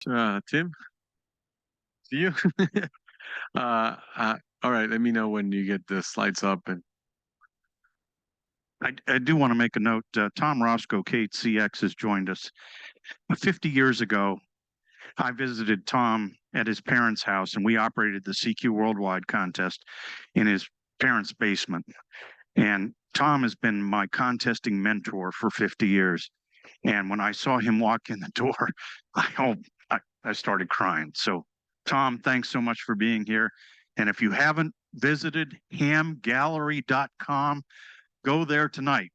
Tim, see you. All right, let me know when you get the slides up. And I do want to make a note. Tom Roscoe, KCX, has joined us. 50 years ago, I visited Tom at his parents' house, and we operated the CQ Worldwide contest in his parents' basement. And Tom has been my contesting mentor for 50 years. And when I saw him walk in the door, I started crying. So, Tom, thanks so much for being here. And if you haven't visited hamgallery.com, go there tonight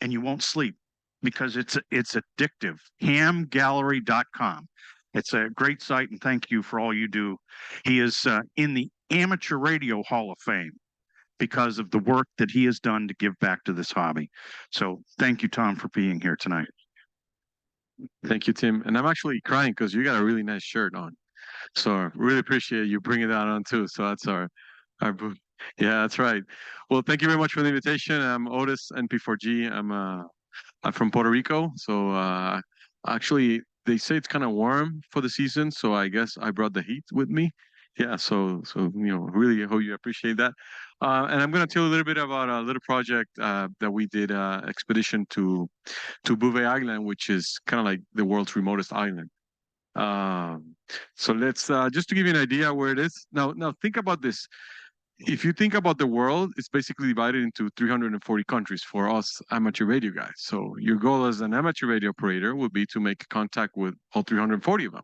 and you won't sleep because it's addictive. Hamgallery.com. It's a great site, and thank you for all you do. He is in the Amateur Radio Hall of Fame because of the work that he has done to give back to this hobby. So thank you, Tom, for being here tonight. thank you, Tim. And I'm actually crying because you got a really nice shirt on. So really appreciate you bringing that on too. So that's our yeah, that's right. Well, thank you very much for the invitation. I'm Otis, NP4G. I'm from Puerto Rico. So actually, they say it's kind of warm for the season. So I guess I brought the heat with me. Yeah, so really hope you appreciate that. And I'm going to tell you a little bit about a little project that we did, expedition to Bouvet Island, which is kind of like the world's remotest island. So let's just to give you an idea where it is. Now think about this. If you think about the world, it's basically divided into 340 countries for us amateur radio guys. So your goal as an amateur radio operator would be to make contact with all 340 of them.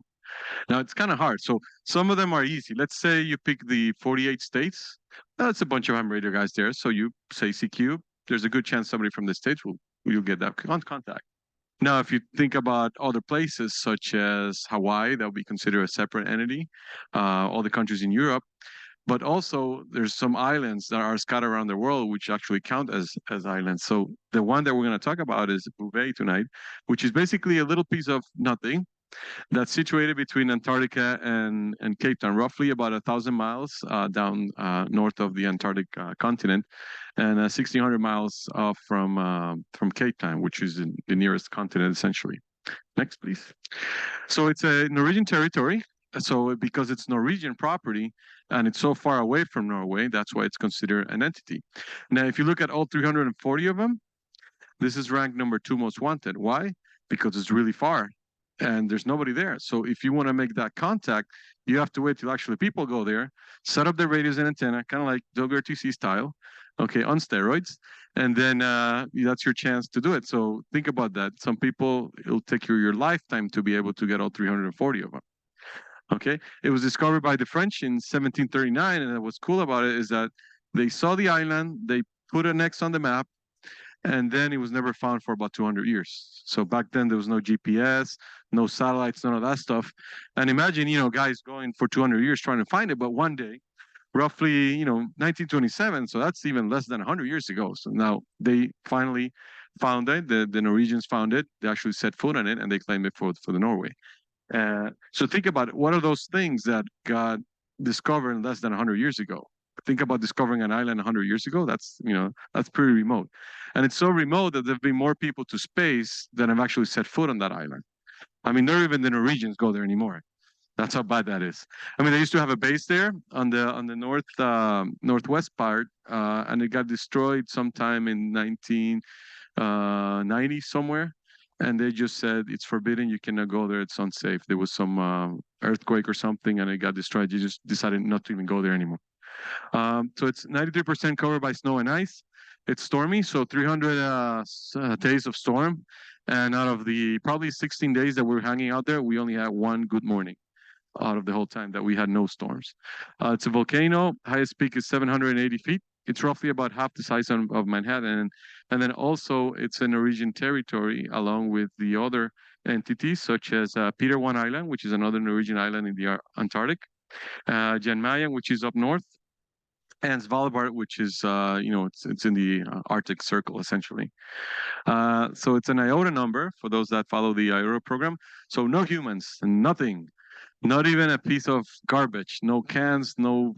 Now it's kind of hard. So some of them are easy. Let's say you pick the 48 states. That's a bunch of ham radio guys there. So you say CQ. There's a good chance somebody from the states will get that contact. Now, if you think about other places such as Hawaii, that would be considered a separate entity. All the countries in Europe, but also there's some islands that are scattered around the world which actually count as islands. So the one that we're going to talk about is Bouvet tonight, which is basically a little piece of nothing that's situated between Antarctica and Cape Town, roughly about 1,000 miles down north of the Antarctic continent, and 1,600 miles off from Cape Town, which is the nearest continent, essentially. Next, please. So it's a Norwegian territory. So because it's Norwegian property and it's so far away from Norway, that's why it's considered an entity. Now, if you look at all 340 of them, this is ranked number 2 most wanted. Why? Because it's really far and there's nobody there. So if you want to make that contact, you have to wait till actually people go there, set up their radios and antenna, kind of like WRTC style, okay, on steroids, and then that's your chance to do it. So think about that. Some people, it'll take you your lifetime to be able to get all 340 of them. Okay, it was discovered by the French in 1739, and what's cool about it is that they saw the island, they put an X on the map, and then it was never found for about 200 years. So back then there was no GPS, no satellites, none of that stuff. And imagine, guys going for 200 years trying to find it, but one day, roughly, 1927, so that's even less than 100 years ago. So now they finally found it. The Norwegians found it. They actually set foot on it, and they claimed it for the Norway. So think about it. What are those things that got discovered less than 100 years ago? Think about discovering an island 100 years ago. That's pretty remote, and it's so remote that there've been more people to space than have actually set foot on that island. I mean, not even the Norwegians go there anymore. That's how bad that is. I mean, they used to have a base there on the northwest part, and it got destroyed sometime in 1990 somewhere. And they just said it's forbidden. You cannot go there. It's unsafe. There was some earthquake or something, and it got destroyed. You just decided not to even go there anymore. So it's 93% covered by snow and ice. It's stormy, so 300 days of storm. And out of the probably 16 days that we're hanging out there, we only had one good morning out of the whole time that we had no storms. It's a volcano. Highest peak is 780 feet. It's roughly about half the size of Manhattan. And then also it's a Norwegian territory along with the other entities such as Peter One Island, which is another Norwegian island in the Antarctic, Jan Mayen, which is up north, and Svalbard, which is, it's in the Arctic Circle, essentially. So it's an IOTA number for those that follow the IOTA program. So no humans, nothing, not even a piece of garbage, no cans, no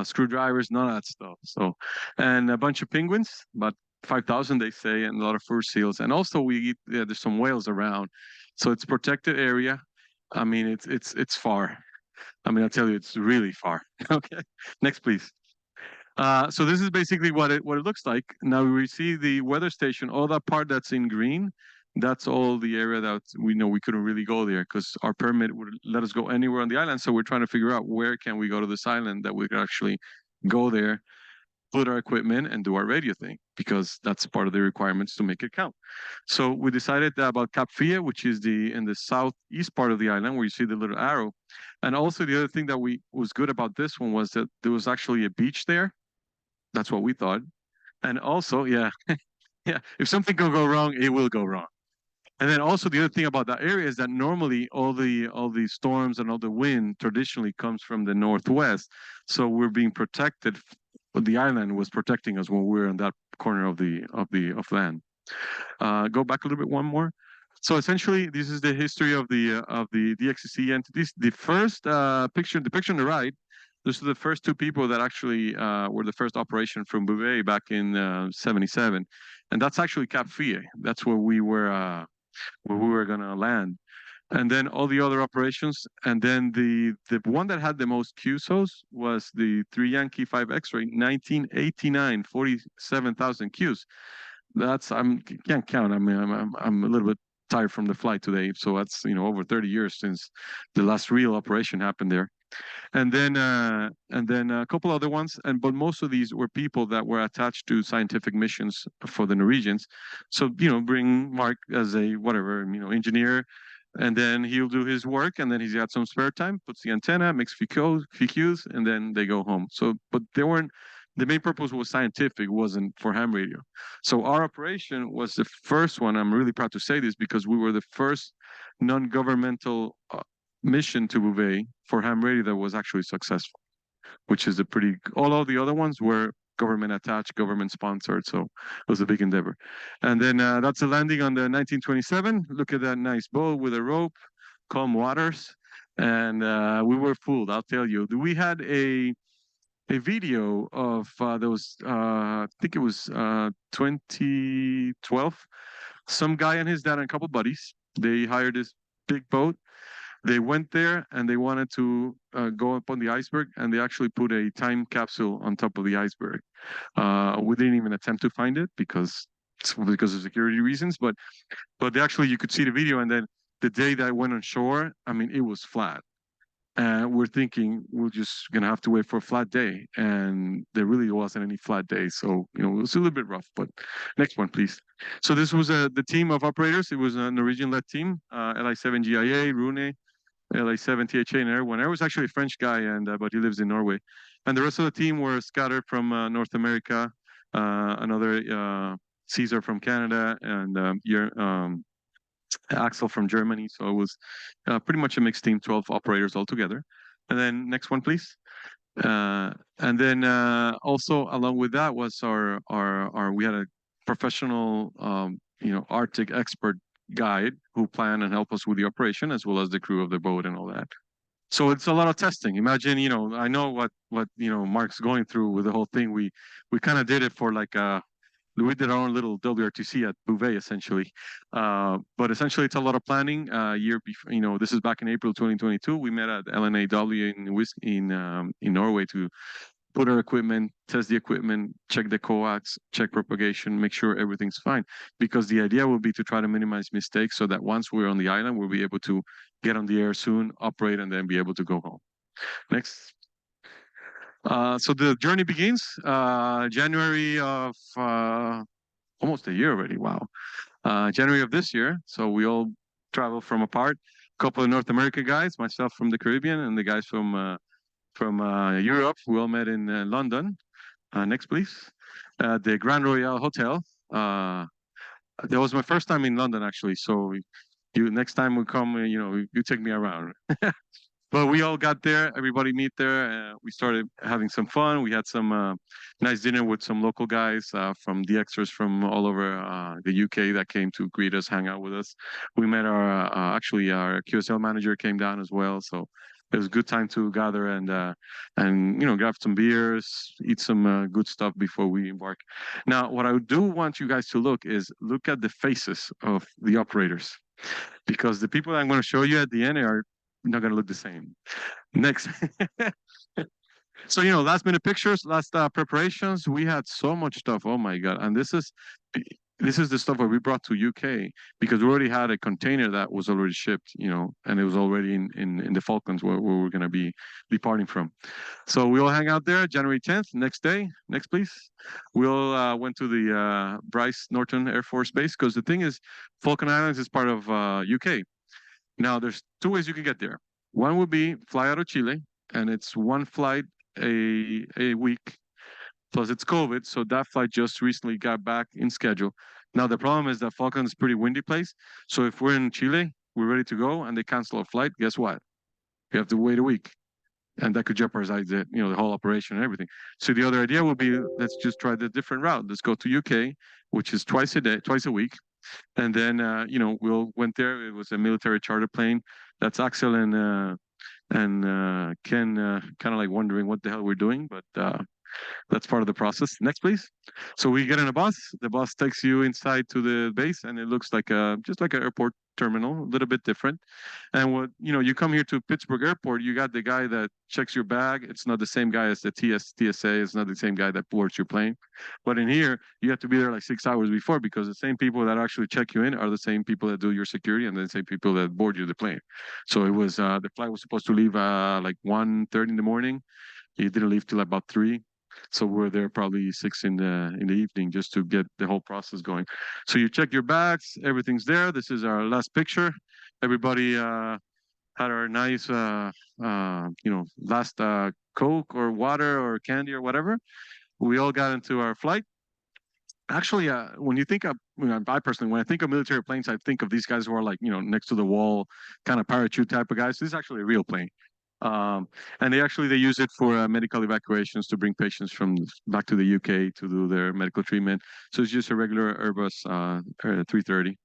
screwdrivers, none of that stuff. So, and a bunch of penguins, about 5,000 they say, and a lot of fur seals. And also we eat, there's some whales around. So it's protected area. I mean, it's far. I mean, I tell you, it's really far. Okay, next, please. So this is basically what it looks like. Now we see the weather station, all that part that's in green, that's all the area that we know we couldn't really go there because our permit would let us go anywhere on the island. So we're trying to figure out where can we go to this island that we could actually go there, put our equipment and do our radio thing because that's part of the requirements to make it count. So we decided about Cap Fia, which is in the southeast part of the island where you see the little arrow. And also the other thing that was good about this one was that there was actually a beach there. That's what we thought. And also, yeah, yeah, if something can go wrong, it will go wrong. And then also the other thing about that area is that normally all the storms and all the wind traditionally comes from the northwest. So we're being protected. The island was protecting us when we were in that corner of land. Go back a little bit one more. So essentially, this is the history of the DXCC entities. The first picture, the picture on the right, those are the first two people that actually were the first operation from Bouvet back in '77, and that's actually Cap Fie. That's where we were going to land. And then all the other operations, and then the one that had the most QSOs was the 3 Yankee 5 X-ray, 1989, 47,000 Qs. That's can't count. I mean, I'm a little bit tired from the flight today, so that's over 30 years since the last real operation happened there. And then a couple other ones, but most of these were people that were attached to scientific missions for the Norwegians. So bring Mark as a whatever engineer, and then he'll do his work, and then he's got some spare time, puts the antenna, makes FQs, and then they go home. So, but they weren't. The main purpose was scientific, wasn't for ham radio. So our operation was the first one. I'm really proud to say this because we were the first non-governmental mission to Bouvet for ham radio that was actually successful, which is all of the other ones were government attached, government sponsored. So it was a big endeavor. And then that's a landing on the 1927. Look at that nice boat with a rope, calm waters. And we were fooled, I'll tell you. We had a video of those, I think it was 2012. Some guy and his dad and a couple buddies, they hired this big boat. They went there and they wanted to go up on the iceberg, and they actually put a time capsule on top of the iceberg. We didn't even attempt to find it because of security reasons, but you could see the video, and then the day that I went on shore, I mean, it was flat. And we're thinking we're just gonna have to wait for a flat day, and there really wasn't any flat day. So it was a little bit rough. But next one, please. So this was the team of operators. It was a Norwegian-led team. LI7 GIA, Rune, LA7 THA, and everyone. I was actually a French guy, but he lives in Norway. And the rest of the team were scattered from North America, another Caesar from Canada, and Axel from Germany. So it was pretty much a mixed team, 12 operators altogether. And then next one, please. And then also along with that was we had a professional, Arctic expert guide who planned and helped us with the operation, as well as the crew of the boat and all that. So it's a lot of testing. Imagine, I know what Mark's going through with the whole thing. We kind of did it for we did our own little WRTC at Bouvet, essentially. But essentially, it's a lot of planning. Year before, this is back in April 2022. We met at LNAW in Norway to put our equipment, test the equipment, check the coax, check propagation, make sure everything's fine. Because the idea will be to try to minimize mistakes so that once we're on the island, we'll be able to get on the air soon, operate, and then be able to go home. Next. So the journey begins January of almost a year already. Wow. January of this year. So we all travel from apart. A couple of North America guys, myself from the Caribbean, and the guys from Europe. We all met in London. Next, please. The Grand Royal Hotel. That was my first time in London, actually. So next time we come, you take me around. But we all got there. Everybody meet there. We started having some fun. We had some nice dinner with some local guys from DXers from all over the UK that came to greet us, hang out with us. We met our QSL manager came down as well. So it was a good time to gather and grab some beers, eat some good stuff before we embark. Now, what I do want you guys to look at the faces of the operators. because the people that I'm going to show you at the end are not going to look the same. Next. So, last minute pictures, last preparations. We had so much stuff. Oh my God. And this is the stuff that we brought to UK because we already had a container that was already shipped, and it was already in the Falklands where we're going to be departing from. So we all hang out there January 10th. Next day, next please. We all went to the Bryce Norton Air Force Base because the thing is, Falkland Islands is part of UK. Now, there's two ways you can get there. One would be fly out of Chile, and it's one flight a week. Plus, it's COVID, so that flight just recently got back in schedule. Now, the problem is that Falkland is a pretty windy place. So if we're in Chile, we're ready to go, and they cancel a flight, guess what? You have to wait a week, and that could jeopardize the whole operation and everything. So the other idea would be, let's just try the different route. Let's go to UK, which is twice a week. And then, we all went there. It was a military charter plane. That's Axel and Ken kind of like wondering what the hell we're doing, but that's part of the process. Next, please. So we get in a bus. The bus takes you inside to the base, and it looks like just like an airport terminal, a little bit different. And you come here to Pittsburgh Airport, you got the guy that checks your bag. It's not the same guy as the TSA. It's not the same guy that boards your plane. But in here, you have to be there like 6 hours before because the same people that actually check you in are the same people that do your security and the same people that board you the plane. So it was the flight was supposed to leave like 1:30 in the morning. It didn't leave till about 3. So we're there probably 6 in the evening just to get the whole process going. So you check your bags, everything's there. This is our last picture. Everybody had our nice, last Coke or water or candy or whatever. We all got into our flight. Actually, when you think of, I personally, when I think of military planes, I think of these guys who are like, next to the wall, kind of parachute type of guys. This is actually a real plane. And they use it for medical evacuations to bring patients from back to the UK to do their medical treatment. So it's just a regular Airbus 330.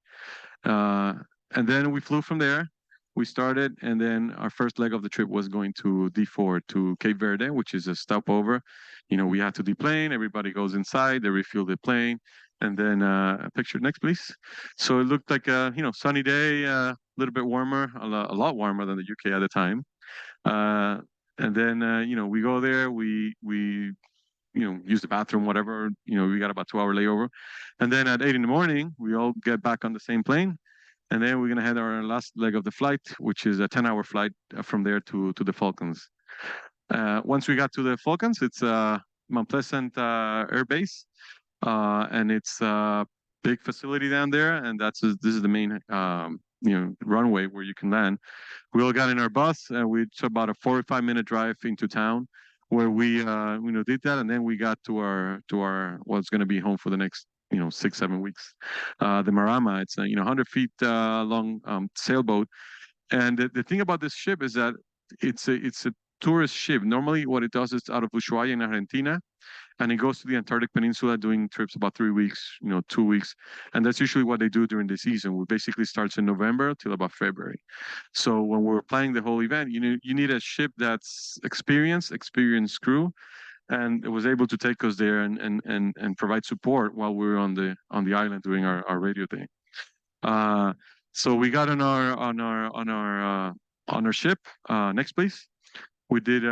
And then we flew from there. We started, and then our first leg of the trip was going to D4 to Cape Verde, which is a stopover. We had to deplane. Everybody goes inside. They refuel the plane, and then a picture next, please. So it looked like a sunny day, a little bit warmer, a lot warmer than the UK at the time. And then we go there, we use the bathroom, whatever. We got about 2-hour layover, and then at 8 in the morning we all get back on the same plane, and then we're gonna head our last leg of the flight, which is a 10-hour flight from there to the Falklands. Once we got to the Falklands, it's Mount Pleasant Air Base, and it's a big facility down there, and this is the main runway where you can land. We all got in our bus, and we took about a 45-minute drive into town, where we did that, and then we got to our what's going to be home for the next 6-7 weeks. The Marama, it's a 100 feet long sailboat, and the thing about this ship is that it's a tourist ship. Normally, what it does is out of Ushuaia in Argentina, and it goes to the Antarctic Peninsula doing trips about 3 weeks, 2 weeks. And that's usually what they do during the season. It basically starts in November till about February. So when we're planning the whole event, you need a ship that's experienced crew, and it was able to take us there and provide support while we were on the island doing our radio thing. So we got on our ship. Next, please. We did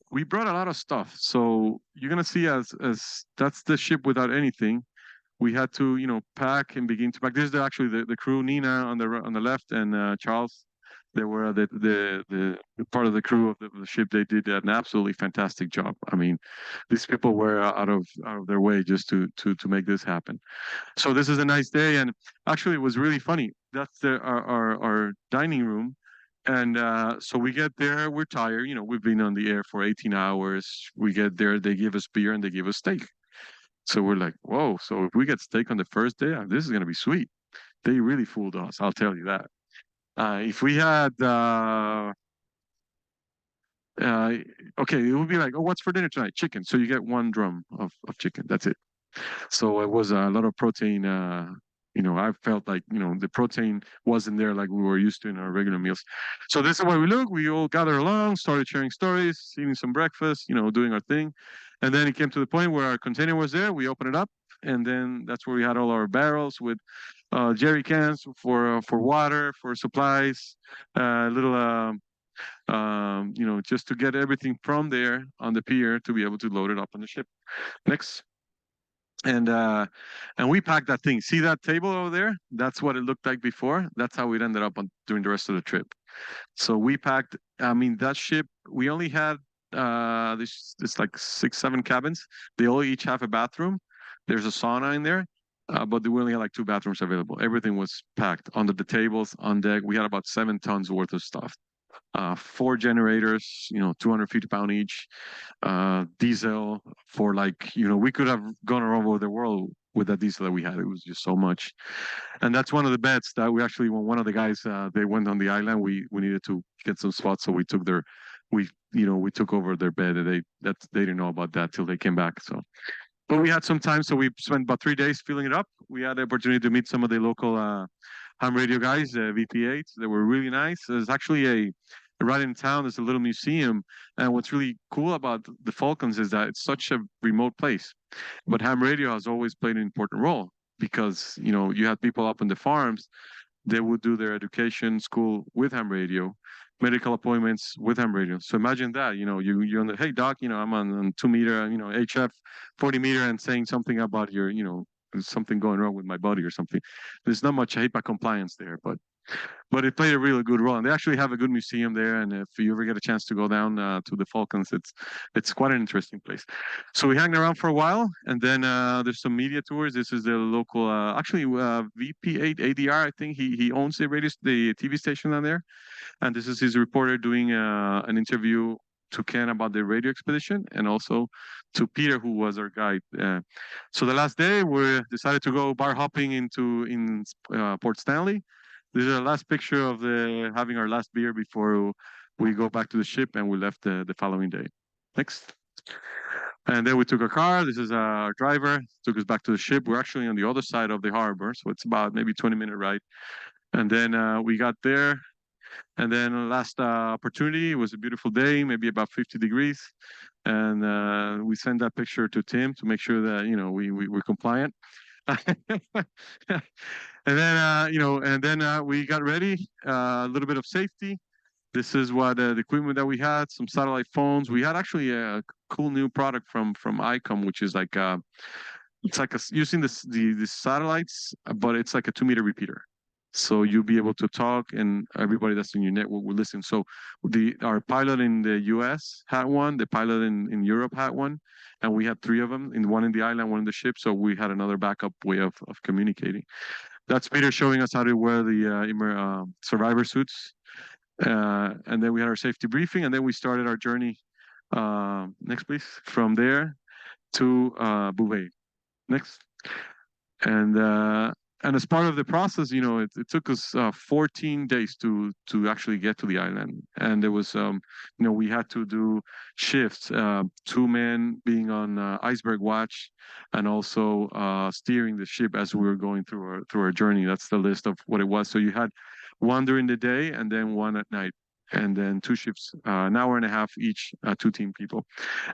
we brought a lot of stuff. So you're gonna see as that's the ship without anything. We had to pack and begin to pack. This is actually the crew, Nina on the left, and Charles. They were the part of the crew of the ship. They did an absolutely fantastic job. I mean, these people were out of their way just to make this happen. So this is a nice day, and actually it was really funny. That's our dining room. And so we get there, we're tired. We've been on the air for 18 hours. We get there, they give us beer and they give us steak. So we're like, whoa, so if we get steak on the first day, this is going to be sweet. They really fooled us, I'll tell you that. If we had, okay, it would be like, oh, what's for dinner tonight? Chicken. So you get 1 drum of chicken. That's it. So it was a lot of protein. I felt like, the protein wasn't there like we were used to in our regular meals. So this is why we look. We all gathered along, started sharing stories, eating some breakfast, doing our thing. And then it came to the point where our container was there. We opened it up. and then that's where we had all our barrels with jerry cans for water, for supplies, little just to get everything from there on the pier to be able to load it up on the ship. Next. And we packed that thing. See that table over there? That's what it looked like before. That's how it ended up on during the rest of the trip. So we packed. I mean, that ship. We only had this like 6, 7 cabins. They all each have a bathroom. There's a sauna in there, but we only had like 2 bathrooms available. Everything was packed under the tables on deck. We had about 7 tons worth of stuff. 4 generators, 250-pound each, diesel for like, we could have gone all over the world with that diesel that we had. It was just so much. And that's one of the bets that we actually, when one of the guys, they went on the island, we needed to get some spots. So we took we took over their bed, and they didn't know about that till they came back. So, but we had some time. So we spent about 3 days filling it up. We had the opportunity to meet some of the local ham radio guys, VP8. They were really nice. There's actually right in town, there's a little museum. And what's really cool about the Falcons is that it's such a remote place. But ham radio has always played an important role because, you had people up in the farms. They would do their education, school with ham radio, medical appointments with ham radio. So imagine that, you're on the, hey, doc, I'm on 2 meter, HF 40 meter and saying something about your, there's something going wrong with my body or something. There's not much HIPAA compliance there, but it played a really good role. And they actually have a good museum there. And if you ever get a chance to go down to the Falcons, it's quite an interesting place. So we hang around for a while, and then there's some media tours. This is the local, VP8 ADR. I think he owns the TV station down there. And this is his reporter doing an interview to Ken about the radio expedition, and also to Peter, who was our guide. So the last day, we decided to go bar hopping in Port Stanley. This is the last picture of having our last beer before we go back to the ship, and we left the following day. Next. And then we took a car. This is our driver. Took us back to the ship. We're actually on the other side of the harbor, so it's about maybe 20-minute ride. And then we got there. And then last opportunity, it was a beautiful day, maybe about 50 degrees. And we sent that picture to Tim to make sure that, we're compliant. And then, we got ready, a little bit of safety. This is what the equipment that we had, some satellite phones. We had actually a cool new product from ICOM, which is like, it's like using the satellites, but it's like a 2-meter repeater. So you'll be able to talk, and everybody that's in your network will listen. So our pilot in the US had one, the pilot in Europe had one, and we had 3 of them, one in the island, one in the ship. So we had another backup way of communicating. That's Peter showing us how to wear the survivor suits. And then we had our safety briefing, and then we started our journey. Next, please. From there to Bouvet. Next. And as part of the process, it took us 14 days to actually get to the island. And there was, we had to do shifts, 2 men being on iceberg watch, and also steering the ship as we were going through our journey. That's the list of what it was. So you had 1 during the day, and then 1 at night, and then 2 shifts, an hour and a half each, 2 team people.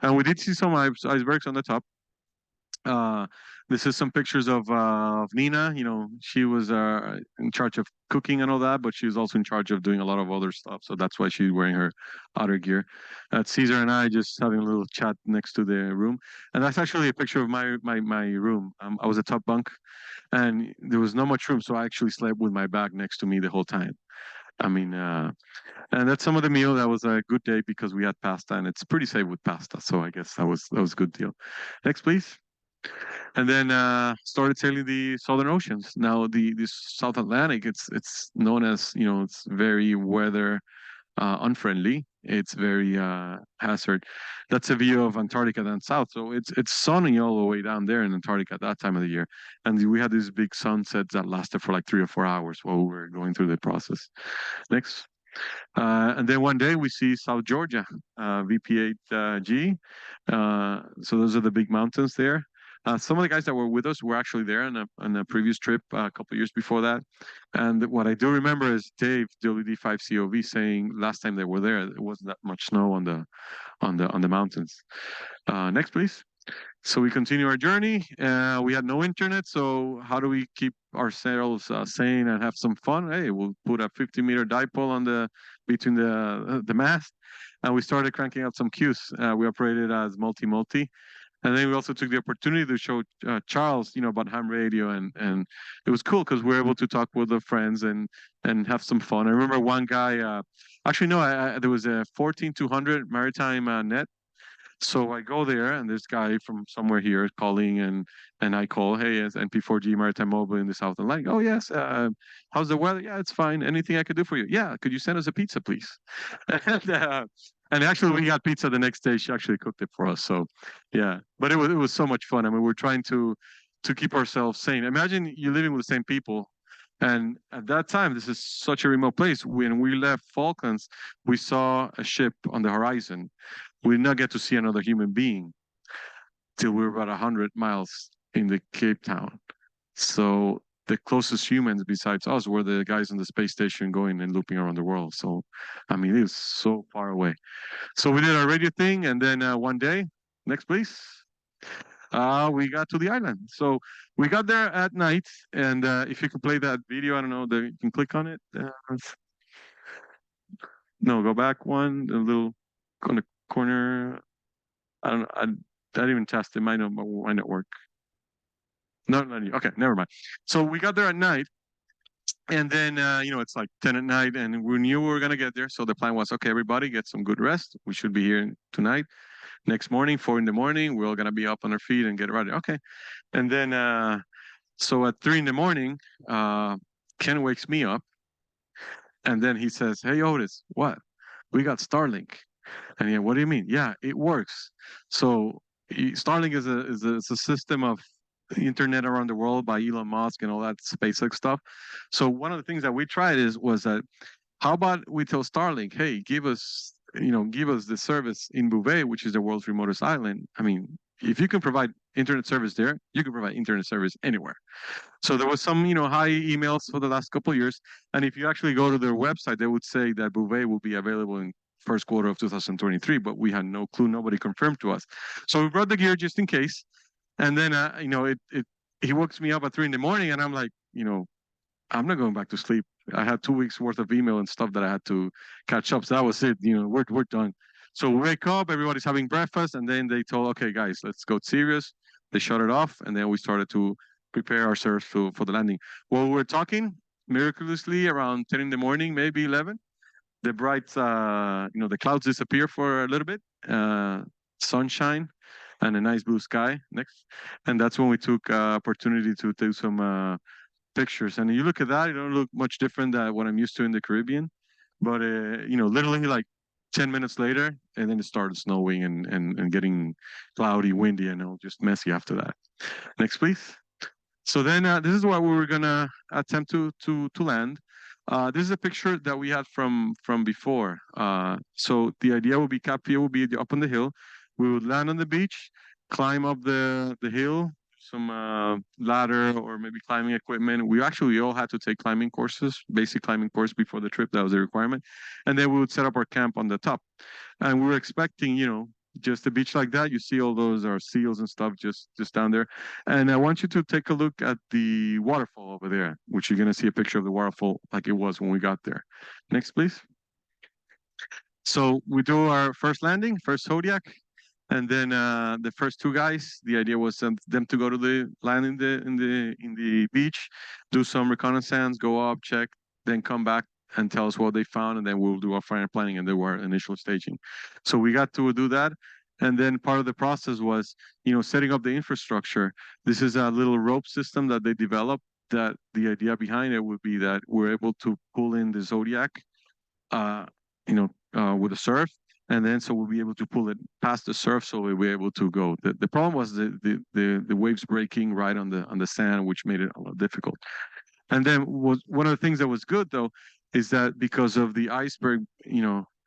And we did see some icebergs on the top. This is some pictures of Nina. She was in charge of cooking and all that, but she was also in charge of doing a lot of other stuff. So that's why she's wearing her outer gear. Caesar and I just having a little chat next to the room. And that's actually a picture of my room. I was a top bunk, and there was not much room. So I actually slept with my bag next to me the whole time. I mean, and that's some of the meal. That was a good day because we had pasta, and it's pretty safe with pasta. So I guess that was a good deal. Next, please. And then started sailing the Southern Oceans. Now the South Atlantic, it's known as, it's very weather unfriendly. It's very hazard. That's a view of Antarctica down south. So it's sunny all the way down there in Antarctica at that time of the year. And we had these big sunsets that lasted for like 3 or 4 hours while we were going through the process. Next. And then one day we see South Georgia, VP8G. So those are the big mountains there. Some of the guys that were with us were actually there on a previous trip a couple of years before that. And what I do remember is Dave, WD5COV, saying last time they were there, there wasn't that much snow on the mountains. Next, please. So we continue our journey. We had no internet, so how do we keep ourselves sane and have some fun? Hey, we'll put a 50-meter dipole on the between the mast, and we started cranking out some cues. We operated as multi-multi, and then we also took the opportunity to show Charles, about ham radio, and it was cool because we were able to talk with the friends and have some fun. I remember one guy. Actually, no, there was a 14200 maritime net. So I go there, and this guy from somewhere here is calling, and I call, hey, it's NP4G Maritime Mobile in the South Atlantic. Oh yes, how's the weather? Yeah, it's fine. Anything I could do for you? Yeah, could you send us a pizza, please? and, uh, and actually, we got pizza the next day. She actually cooked it for us. So, yeah, but it was so much fun. I mean, we're trying to keep ourselves sane. Imagine you living with the same people. And at that time, this is such a remote place. When we left Falklands, we saw a ship on the horizon. We did not get to see another human being till we were about 100 miles in the Cape Town. So the closest humans besides us were the guys on the space station going and looping around the world. So, I mean, it was so far away. So we did our radio thing, and then one day, next please, we got to the island. So we got there at night, and if you could play that video, I don't know, you can click on it. No, go back one, a little on the corner. I don't know. I didn't even test it. Might not work. No, not you. Okay, never mind. So we got there at night, and then it's like 10 at night, and we knew we were gonna get there. So the plan was, okay, everybody get some good rest. We should be here tonight. Next morning, 4 in the morning, we're all gonna be up on our feet and get ready. Okay, and then so at 3 in the morning, Ken wakes me up, and then he says, "Hey Otis, what? We got Starlink." And yeah, what do you mean? Yeah, it works. So Starlink is a system of internet around the world by Elon Musk and all that SpaceX stuff. So one of the things that we tried was that how about we tell Starlink, hey, give us the service in Bouvet, which is the world's remotest island. I mean, if you can provide internet service there, you can provide internet service anywhere. So there was some, high emails for the last couple of years. And if you actually go to their website, they would say that Bouvet will be available in first quarter of 2023, but we had no clue. Nobody confirmed to us. So we brought the gear just in case. And then, he wakes me up at 3 in the morning, and I'm like, I'm not going back to sleep. I had 2 weeks worth of email and stuff that I had to catch up. So that was it. We're done. So we wake up, everybody's having breakfast, and then they told, okay, guys, let's go serious. They shut it off, and then we started to prepare ourselves for the landing. While we were talking, miraculously around 10 in the morning, maybe 11, the bright, the clouds disappear for a little bit, sunshine, and a nice blue sky next. And that's when we took opportunity to do some pictures. And you look at that, it don't look much different than what I'm used to in the Caribbean. But, literally like 10 minutes later, and then it started snowing and getting cloudy, windy, and just messy after that. Next, please. So then this is what we were going to attempt to land. This is a picture that we had from before. So the idea would be Cap View would be up on the hill. We would land on the beach, climb up the hill, some ladder or maybe climbing equipment. We all had to take climbing courses, basic climbing course before the trip. That was a requirement. And then we would set up our camp on the top. And we were expecting, just a beach like that. You see all those are seals and stuff just down there. And I want you to take a look at the waterfall over there, which you're going to see a picture of the waterfall like it was when we got there. Next, please. So we do our first landing, first Zodiac. And then the first two guys, the idea was them to go to the land in the beach, do some reconnaissance, go up, check, then come back and tell us what they found, and then we'll do our final planning and do our initial staging. So we got to do that. And then part of the process was, setting up the infrastructure. This is a little rope system that they developed that the idea behind it would be that we're able to pull in the Zodiac, with a surf. And then so we'll be able to pull it past the surf, so we'll be able to go. The problem was the waves breaking right on the sand, which made it a lot difficult. And then one of the things that was good though is that because of the iceberg,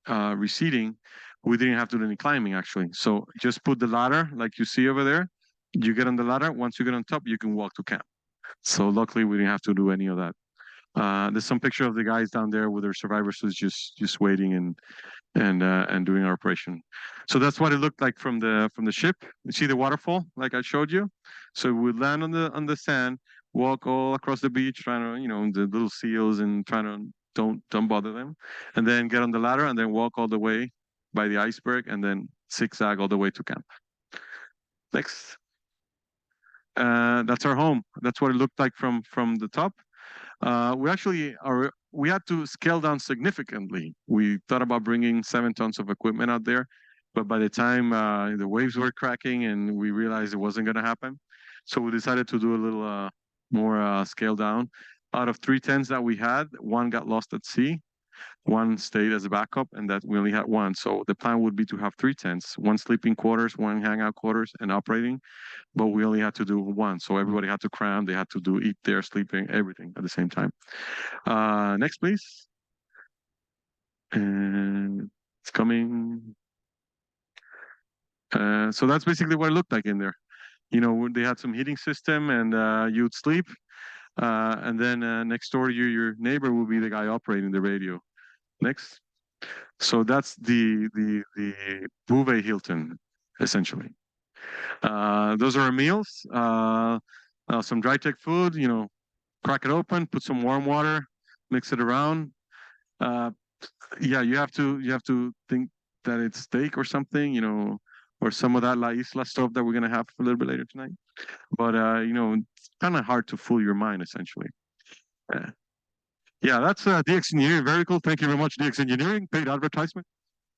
receding, we didn't have to do any climbing actually. So just put the ladder like you see over there. You get on the ladder. Once you get on top, you can walk to camp. So luckily we didn't have to do any of that. There's some picture of the guys down there with their survivor suits just waiting, and and doing our operation. So that's what it looked like from the ship. You see the waterfall, like I showed you. So we would land on the sand, walk all across the beach, trying to, the little seals, and trying to don't bother them, and then get on the ladder and then walk all the way by the iceberg and then zigzag all the way to camp. Next. That's our home. That's what it looked like from the top. We had to scale down significantly. We thought about bringing 7 tons of equipment out there, but by the time the waves were cracking and we realized it wasn't going to happen, so we decided to do a little more scale down. Out of 3 tents that we had, 1 got lost at sea, 1 stayed as a backup, and that we only had 1. So the plan would be to have 3 tents: 1 sleeping quarters, 1 hangout quarters, and operating. But we only had to do 1, so everybody had to cram. They had to eat there, sleeping, everything at the same time. Next, please. And it's coming. So that's basically what it looked like in there. They had some heating system, and you'd sleep. And then next door to you, your neighbor will be the guy operating the radio. Next. So that's the Bouvet Hilton, essentially. Those are our meals. Some dry tech food, crack it open, put some warm water, mix it around. Yeah, you have to think that it's steak or something, or some of that La Isla stuff that we're gonna have a little bit later tonight. But it's kind of hard to fool your mind, essentially. Yeah, that's DX Engineering vertical. Thank you very much, DX Engineering. Paid advertisement.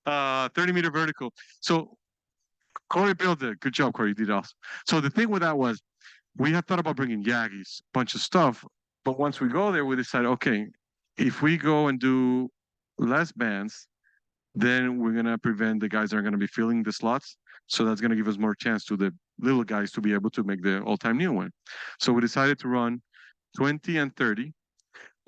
30-meter vertical. So Corey built it. Good job, Corey. You did awesome. So the thing with that was, we had thought about bringing Yagis, bunch of stuff, but once we go there, we decided, okay, if we go and do less bands, then we're gonna prevent the guys that are gonna be filling the slots. So that's gonna give us more chance to the little guys to be able to make the all-time new one. So we decided to run 20 and 30.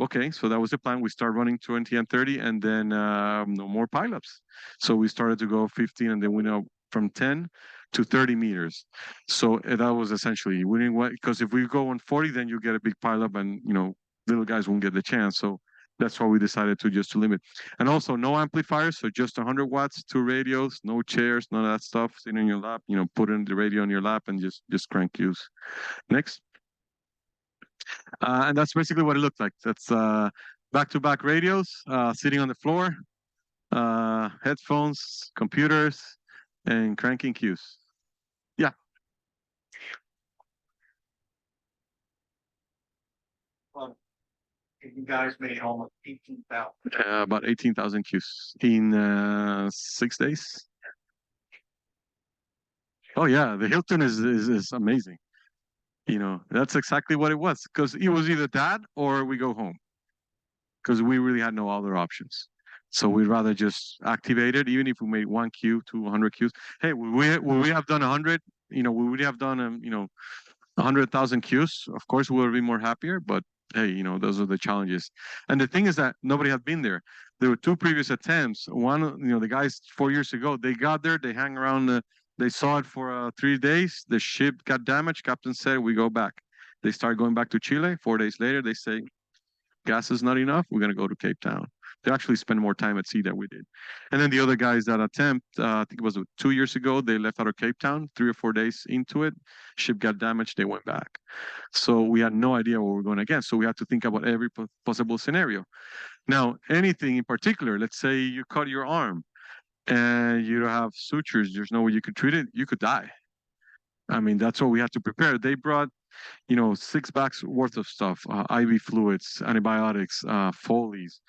Okay, so that was the plan. We started running 20 and 30, and then no more pileups. So we started to go 15, and then we know from 10 to 30 meters. So that was essentially, we didn't want, because if we go on 40, then you get a big pileup, and little guys won't get the chance. So that's why we decided to limit. And also no amplifiers, so just 100 watts, 2 radios, no chairs, none of that stuff. Sitting in your lap, put in the radio on your lap and just crank use. Next. And that's basically what it looked like. That's back-to-back radios, sitting on the floor, headphones, computers, and cranking cues. Yeah. Well, you guys made almost 18,000. About 18,000 cues in 6 days. Oh yeah, the Hilton is amazing. That's exactly what it was, because it was either that or we go home, because we really had no other options. So we'd rather just activate it, even if we made 1 queue, 200 queues. Hey, would we have done 100? We would have done 100,000 queues. Of course, we would be more happier. But hey, those are the challenges. And the thing is that nobody had been there. There were 2 previous attempts. One, the guys 4 years ago, they got there, they hang around. They saw it for 3 days. The ship got damaged. Captain said, we go back. They start going back to Chile. 4 days later, they say, gas is not enough. We're going to go to Cape Town. They actually spend more time at sea than we did. And then the other guys that attempt, I think it was 2 years ago, they left out of Cape Town, 3 or 4 days into it. Ship got damaged. They went back. So we had no idea what we were going against. So we had to think about every possible scenario. Now, anything in particular, let's say you cut your arm and you have sutures, there's no way you could treat it, you could die. I mean, that's what we had to prepare. They brought 6 bags worth of stuff, IV fluids, antibiotics, Foleys,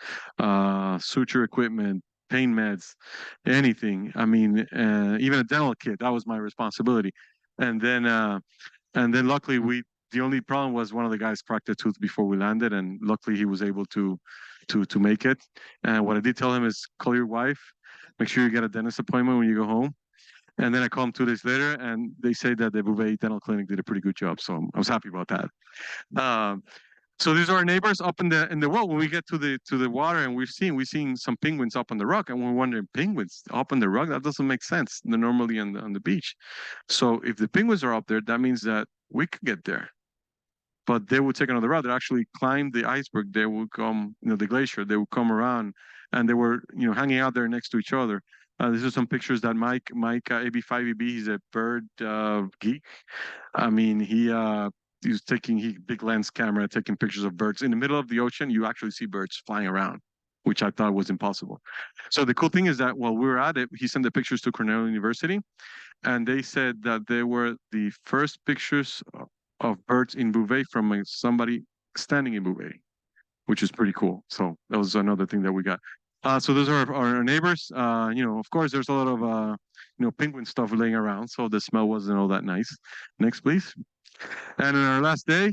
suture equipment, pain meds, anything. I mean, even a dental kit, that was my responsibility. And then luckily the only problem was one of the guys cracked a tooth before we landed, and luckily he was able to make it. And what I did tell him is, call your wife, make sure you get a dentist appointment when you go home. And then I called them 2 days later, and they say that the Bouvet Dental Clinic did a pretty good job. So I was happy about that. So these are our neighbors up in the world. When we get to the water, and we're seeing some penguins up on the rock, and we're wondering, penguins up on the rock? That doesn't make sense. They're normally on the beach. So if the penguins are up there, that means that we could get there. but they would take another route. They actually climbed the iceberg. They would come, the glacier. They would come around, and they were, hanging out there next to each other. These are some pictures that Mike AB5EB, he's a bird geek. I mean, he was taking big lens camera, taking pictures of birds in the middle of the ocean. You actually see birds flying around, which I thought was impossible. So the cool thing is that while we were at it, he sent the pictures to Cornell University, and they said that they were the first pictures of birds in Bouvet from somebody standing in Bouvet, which is pretty cool. So that was another thing that we got. So those are our neighbors. Of course, there's a lot of penguin stuff laying around, so the smell wasn't all that nice. Next, please. And on our last day,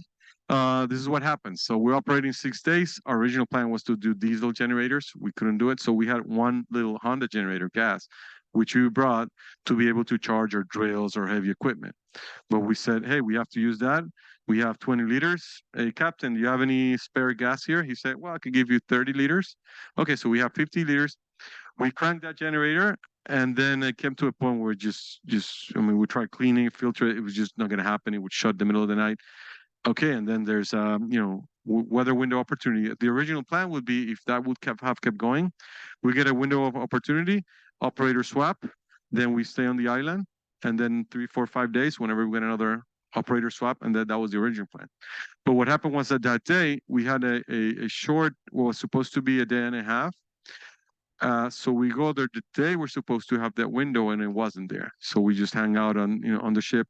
this is what happened. So we're operating 6 days. Our original plan was to do diesel generators. We couldn't do it, so we had one little Honda generator, gas, which we brought to be able to charge our drills or heavy equipment. But we said, hey, we have to use that. We have 20 liters. Hey, Captain, do you have any spare gas here? He said, well, I could give you 30 liters. Okay, so we have 50 liters. We cranked that generator, and then it came to a point where we tried cleaning, filter it. It was just not going to happen. It would shut the middle of the night. Okay, and then there's, weather window opportunity. The original plan would be, if that would have kept going, we get a window of opportunity, operator swap, then we stay on the island, and then 3, 4, 5 days, whenever we get another operator swap, and that was the original plan. But what happened was that day we had a short, what was supposed to be a day and a half. So we go there the day we're supposed to have that window, and it wasn't there. So we just hang out on the ship.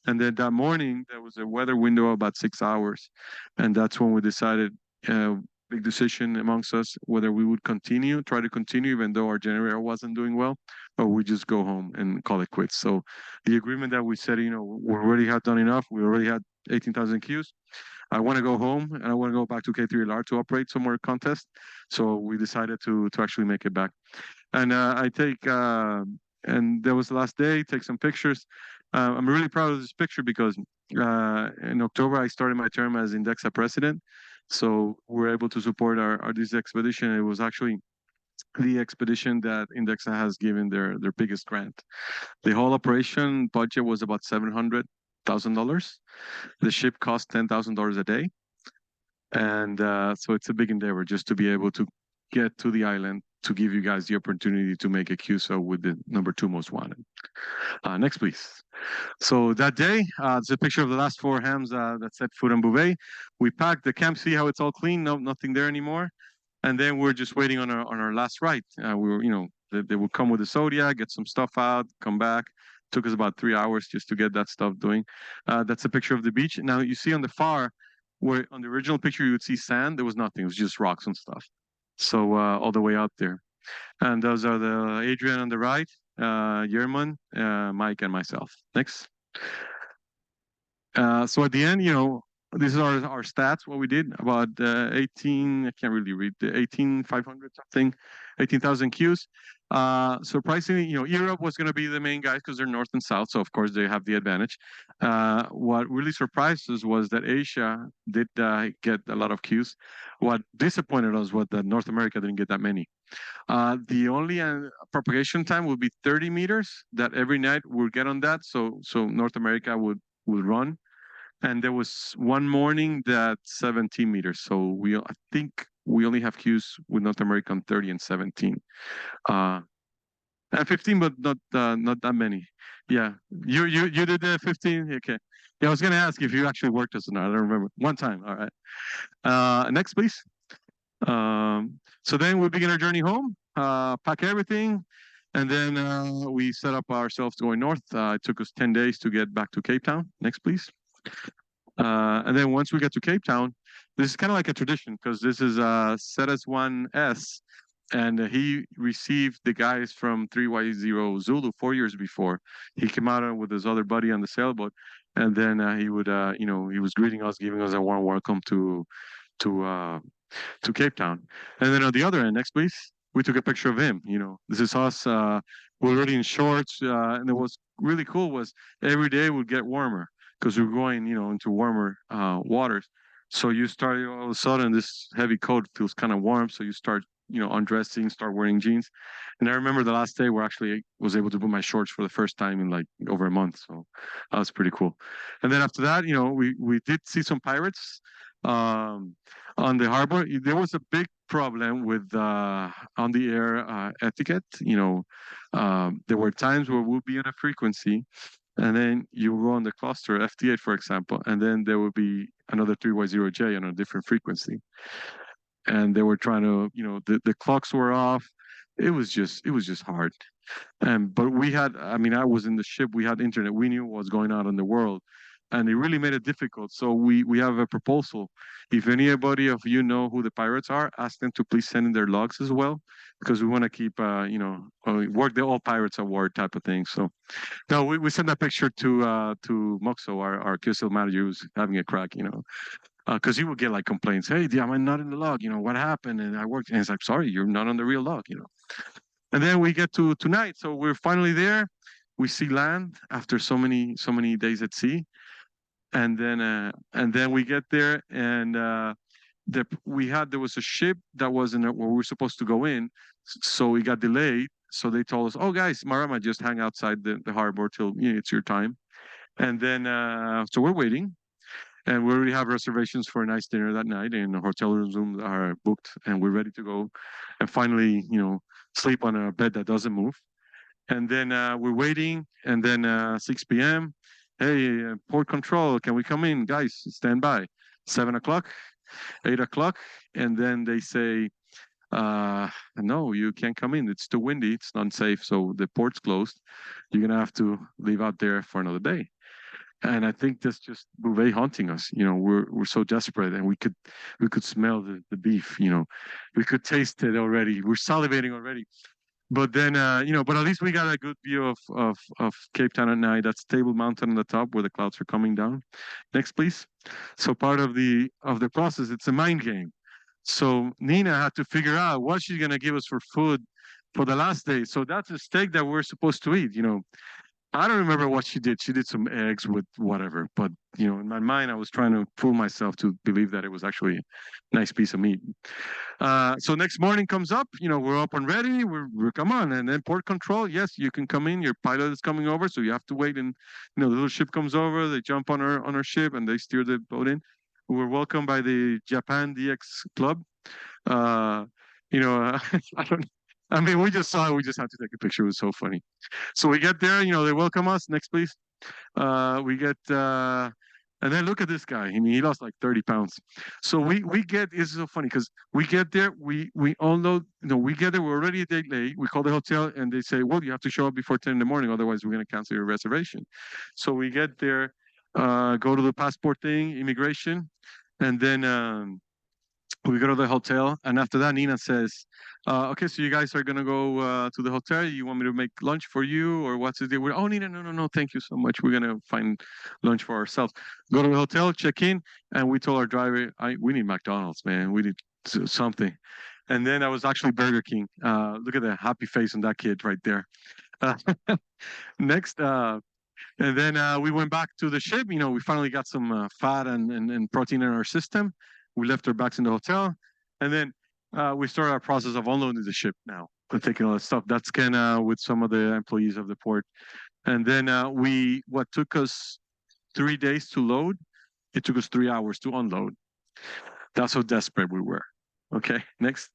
And then that morning there was a weather window of about 6 hours, and that's when we decided, big decision amongst us, whether we would try to continue even though our generator wasn't doing well, or we just go home and call it quits. So the agreement that we said, we already had done enough. We already had 18,000 queues. I want to go home, and I want to go back to K3LR to operate some more contests. So we decided to actually make it back. And and that was the last day, take some pictures. I'm really proud of this picture because in October, I started my term as Indexa president. So we're able to support our DXpedition. It was actually the expedition that Indexa has given their biggest grant. The whole operation budget was about $700,000. The ship cost $10,000 a day. And so it's a big endeavor just to be able to get to the island to give you guys the opportunity to make a QSO with the number 2 most wanted. Next, please. So that day, it's a picture of the last 4 hams that set foot on Bouvet. We packed the camp, see how it's all clean, nothing there anymore. And then we're just waiting on our last ride. We were, they would come with the Zodiac, get some stuff out, come back. Took us about 3 hours just to get that stuff doing. That's a picture of the beach. Now you see on the far, where on the original picture you would see sand, there was nothing. It was just rocks and stuff. So all the way out there. And those are the Adrian on the right, Yerman, Mike, and myself. Next. So at the end, these are our stats, what we did, about 18, I can't really read, the 18,500 something, 18,000 queues. Surprisingly, Europe was going to be the main guys because they're north and south, so of course they have the advantage. What really surprised us was that Asia did get a lot of queues. What disappointed us was that North America didn't get that many. The only propagation time would be 30 meters, that every night we'll get on that, so North America would run. And there was one morning that 17 meters. So I think we only have queues with North America on 30 and 17. And 15, but not that many. Yeah, you did the 15. Okay. Yeah, I was gonna ask if you actually worked as or not. I don't remember. One time. All right. Next, please. So then we begin our journey home. Pack everything, and then we set up ourselves going north. It took us 10 days to get back to Cape Town. Next, please. And then once we get to Cape Town, this is kind of like a tradition because this is Ceres-1S, and he received the guys from 3Y0 Zulu 4 years before. He came out with his other buddy on the sailboat, and then he would, he was greeting us, giving us a warm welcome to Cape Town. And then on the other end, next please, we took a picture of him. This is us. We're already in shorts, and it was really cool. Was every day would get warmer because we're going, into warmer waters. So you start all of a sudden this heavy coat feels kind of warm, so you start undressing, start wearing jeans. And I remember the last day where actually was able to put my shorts for the first time in like over a month. So that was pretty cool. And then after that, we did see some pirates on the harbor. There was a big problem with on the air etiquette. There were times where we'll be on a frequency, and then you go on the cluster FT8, for example, and then there will be another 3Y0J on a different frequency. And they were trying to, the clocks were off. It was just hard. But I was in the ship, we had internet, we knew what was going on in the world, and it really made it difficult. So we have a proposal. If anybody of you know who the pirates are, ask them to please send in their logs as well, because we want to keep, work the all pirates award type of thing. So no, we sent that picture to Moxo, our QSL manager, who's having a crack, because he would get like complaints. Hey, am I not in the log? What happened? And I worked, and it's like, sorry, you're not on the real log, And then we get to tonight, so we're finally there. We see land after so many days at sea, and then we get there, and there was a ship that wasn't where we were supposed to go in, so we got delayed. So they told us, "Oh, guys, Marama, just hang outside the harbor till it's your time." And then so we're waiting. And we already have reservations for a nice dinner that night, and the hotel rooms are booked, and we're ready to go. And finally, sleep on a bed that doesn't move. And then we're waiting, and then 6 p.m. Hey, port control, can we come in? Guys, stand by. 7 o'clock, 8 o'clock, and then they say, no, you can't come in. It's too windy. It's not safe. So the port's closed. You're going to have to leave out there for another day. And I think that's just Bouvet haunting us. We're so desperate, and we could smell the beef. We could taste it already. We're salivating already. But then but at least we got a good view of Cape Town at night. That's Table Mountain on the top where the clouds are coming down. Next, please. So part of the process, it's a mind game. So Nina had to figure out what she's gonna give us for food for the last day. So that's a steak that we're supposed to eat. I don't remember what she did. She did some eggs with whatever, but in my mind, I was trying to fool myself to believe that it was actually a nice piece of meat. So next morning comes up, we're up and ready. We're come on, and then port control. Yes, you can come in. Your pilot is coming over, so you have to wait. And the little ship comes over. They jump on our ship and they steer the boat in. We're welcomed by the Japan DX Club. I don't. I mean, we just saw it. We just had to take a picture. It was so funny. So we get there, they welcome us. Next, please. We get, and then look at this guy. I mean, he lost like 30 pounds. So we get, it's so funny because we get there, we all know, we get there, we're already a day late. We call the hotel and they say, well, you have to show up before 10 in the morning. Otherwise, we're going to cancel your reservation. So we get there, go to the passport thing, immigration, and then we go to the hotel, and after that, Nina says, okay, so you guys are going to go to the hotel. You want me to make lunch for you, or what's the deal? Oh, Nina, no, thank you so much. We're going to find lunch for ourselves. Go to the hotel, check in, and we told our driver, we need McDonald's, man. We need something. And then I was actually Burger King. Look at the happy face on that kid right there. Next, and then we went back to the ship. We finally got some fat and protein in our system. We left our bags in the hotel, and then we started our process of unloading the ship now, taking all that stuff. That's kind of with some of the employees of the port. And then what took us 3 days to load, it took us 3 hours to unload. That's how desperate we were. Okay, next.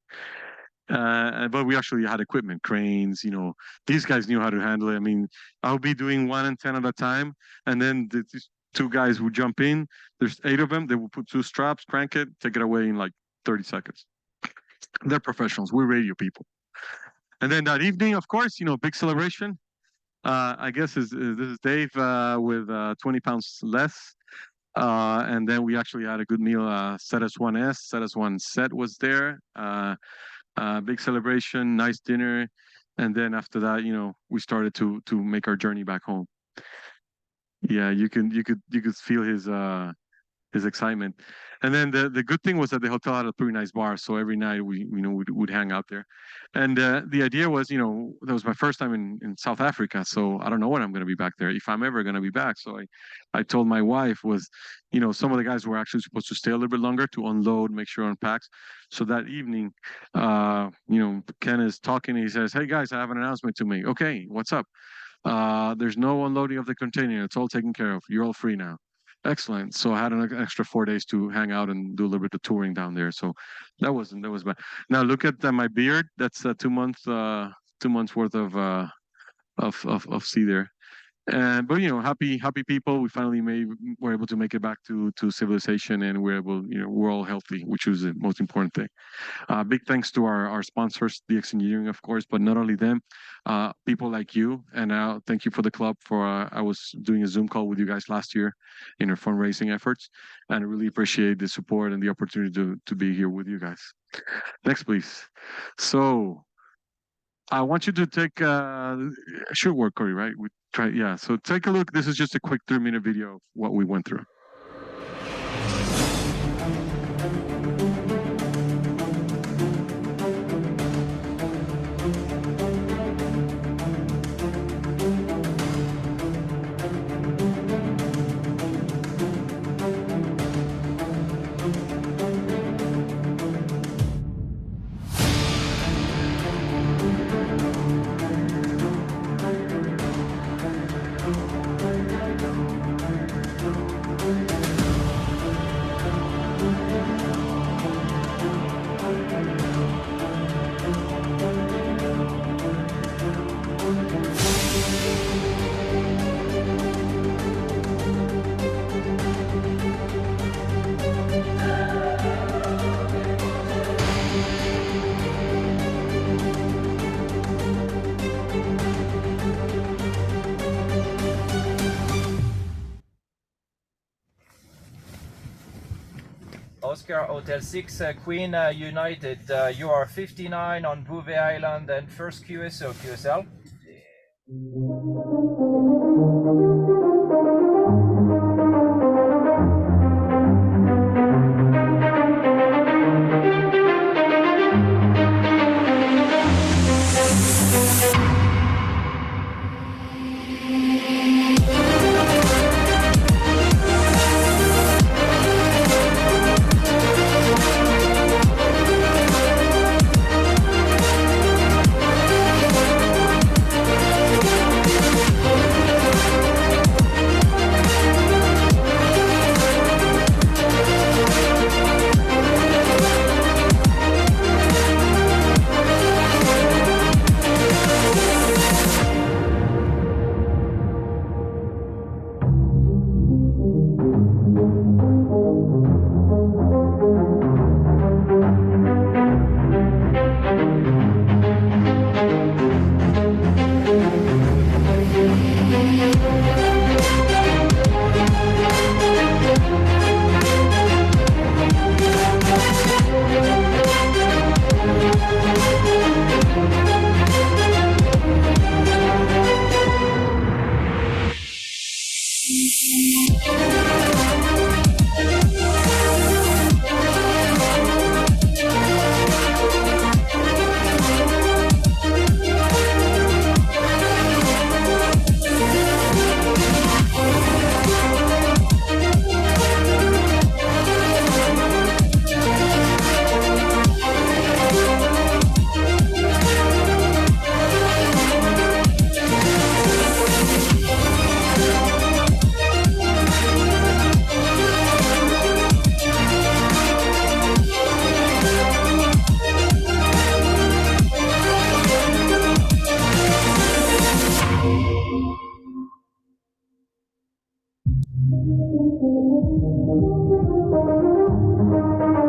But we actually had equipment, cranes, these guys knew how to handle it. I mean, I'll be doing 1 and 10 at a time, and then these 2 guys would jump in. There's 8 of them. They will put 2 straps, crank it, take it away in like 30 seconds. They're professionals. We're radio people. And then that evening, of course, big celebration. I guess this is Dave with 20 pounds less. And then we actually had a good meal. ZS1S, ZS1 set was there. Big celebration, nice dinner. And then after that, we started to make our journey back home. Yeah, you could feel his his excitement. And then the good thing was that the hotel had a pretty nice bar, so every night we would hang out there. And the idea was, that was my first time in South Africa, so I don't know when I'm going to be back there, if I'm ever going to be back. So I told my wife was, some of the guys were actually supposed to stay a little bit longer to unload, make sure unpacks. So that evening, Ken is talking. He says, "Hey guys, I have an announcement to make." "Okay, what's up?" "There's no unloading of the container. It's all taken care of. You're all free now." Excellent. So I had an extra 4 days to hang out and do a little bit of touring down there. So that was bad. Now look at my beard. That's 2 months 2 months worth of sea there. And but happy people. We finally were able to make it back to civilization, and we're all healthy, which was the most important thing. Big thanks to our sponsors, DX Engineering, of course, but not only them, people like you. And thank you for the club. I was doing a Zoom call with you guys last year in our fundraising efforts, and I really appreciate the support and the opportunity to be here with you guys. Next, please. So I want you to take should work, Corey, right? Yeah. So take a look. This is just a quick 3-minute video of what we went through. Oscar Hotel 6 Queen United, you are 59 on Bouvet Island and first QSO, QSL.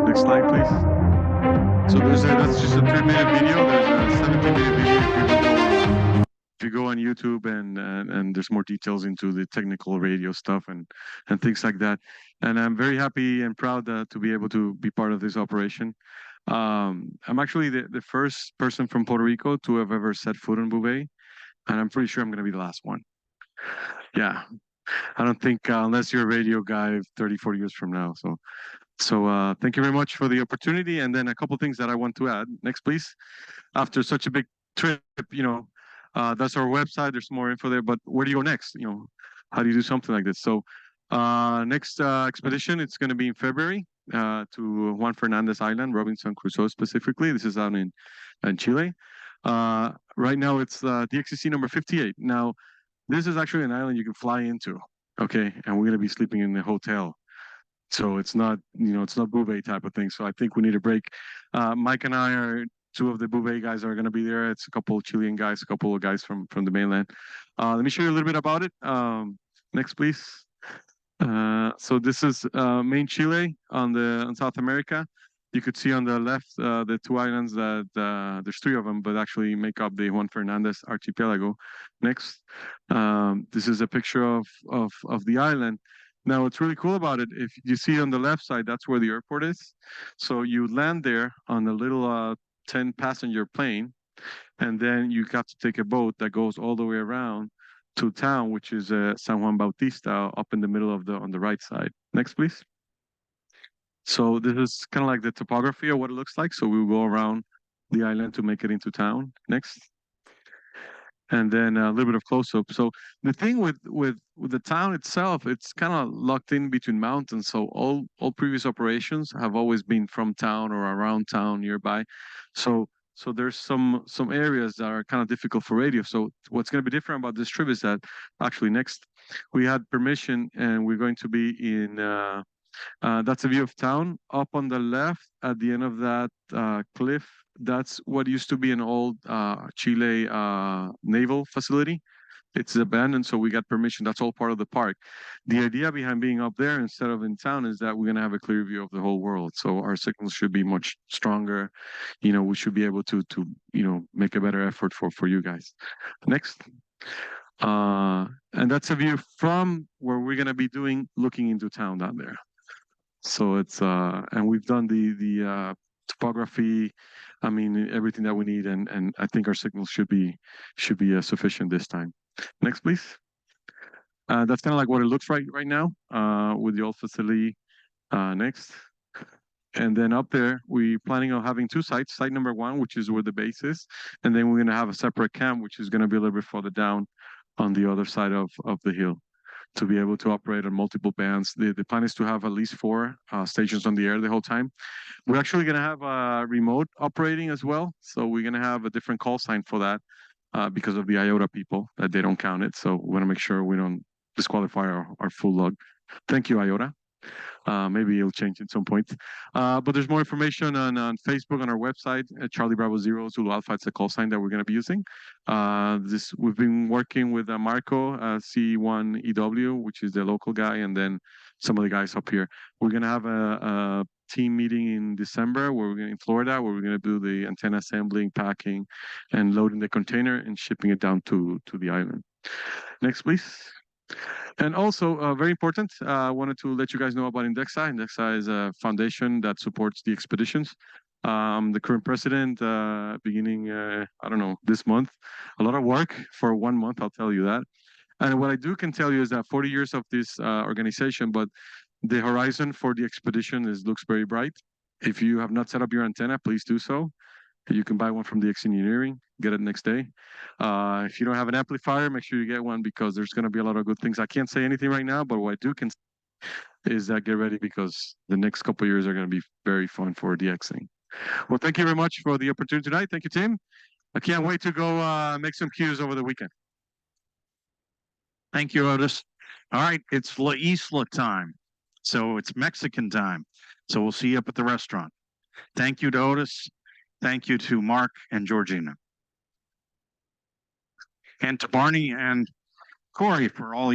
Next slide, please. So that's just a 3-minute video. There's a 17-minute video if you go on YouTube, and there's more details into the technical radio stuff and things like that. And I'm very happy and proud to be able to be part of this operation. I'm actually the first person from Puerto Rico to have ever set foot on Bouvet, and I'm pretty sure I'm going to be the last one. Yeah. I don't think unless you're a radio guy 30, 40 years from now. So thank you very much for the opportunity. And then a couple things that I want to add. Next, please. After such a big trip, that's our website. There's more info there. But where do you go next? How do you do something like this? So next expedition, it's going to be in February to Juan Fernandez Island, Robinson Crusoe specifically. This is out in Chile. Right now, it's DXCC number 58. Now, this is actually an island you can fly into. Okay, and we're going to be sleeping in the hotel. So it's not, it's not Bouvet type of thing. So I think we need a break. Mike and I are two of the Bouvet guys are going to be there. It's a couple of Chilean guys, a couple of guys from the mainland. Let me show you a little bit about it. Next, please. So this is main Chile on South America. You could see on the left the two islands that there's three of them, but actually make up the Juan Fernandez archipelago. Next, this is a picture of the island. Now, what's really cool about it, if you see on the left side, that's where the airport is. So you land there on a little 10-passenger plane, and then you have to take a boat that goes all the way around to town, which is San Juan Bautista, up in the middle of on the right side. Next, please. So this is kind of like the topography of what it looks like. So we will go around the island to make it into town. Next. And then a little bit of close-up. So the thing with the town itself, it's kind of locked in between mountains. So all previous operations have always been from town or around town nearby. So there's some areas that are kind of difficult for radio. So what's going to be different about this trip is that actually next we had permission and we're going to be in that's a view of town. Up on the left at the end of that cliff, that's what used to be an old Chile naval facility. It's abandoned, so we got permission. That's all part of the park. The idea behind being up there instead of in town is that we're going to have a clear view of the whole world. So our signals should be much stronger. We should be able to make a better effort for you guys. Next. And that's a view from where we're going to be looking into town down there. So it's and we've done the topography, I mean everything that we need, and I think our signals should be sufficient this time. Next, please. That's kind of like what it looks right now with the old facility. Next. And then up there, we're planning on having two sites. Site number 1, which is where the base is, and then we're going to have a separate camp, which is going to be a little bit further down on the other side of the hill, to be able to operate on multiple bands. The plan is to have at least 4 stations on the air the whole time. We're actually going to have remote operating as well. So we're going to have a different call sign for that because of the IOTA people, that they don't count it. So we want to make sure we don't disqualify our full log. Thank you, IOTA. Maybe it'll change at some point. But there's more information on Facebook, on our website, at Charlie Bravo Zero Zulu Alpha. It's a call sign that we're going to be using. We've been working with Marco, C1EW, which is the local guy, and then some of the guys up here. We're going to have a team meeting in December where we're going in Florida, where we're going to do the antenna assembling, packing, and loading the container and shipping it down to the island. Next, please. And also, very important, I wanted to let you guys know about Indexa. Indexa is a foundation that supports the expeditions. The current president, beginning, I don't know, this month. A lot of work for 1 month, I'll tell you that. And what I can tell you is that 40 years of this organization, but the horizon for the expedition looks very bright. If you have not set up your antenna, please do so. You can buy one from DX Engineering, get it next day. If you don't have an amplifier, make sure you get one, because there's going to be a lot of good things. I can't say anything right now, but what I can say is that get ready, because the next couple of years are going to be very fun for DXing. Well, thank you very much for the opportunity tonight. Thank you, Tim. I can't wait to go make some cues over the weekend. Thank you, Otis. All right, it's La Isla time. So it's Mexican time. So we'll see you up at the restaurant. Thank you to Otis. Thank you to Mark and Georgina. And to Barney and Corey for all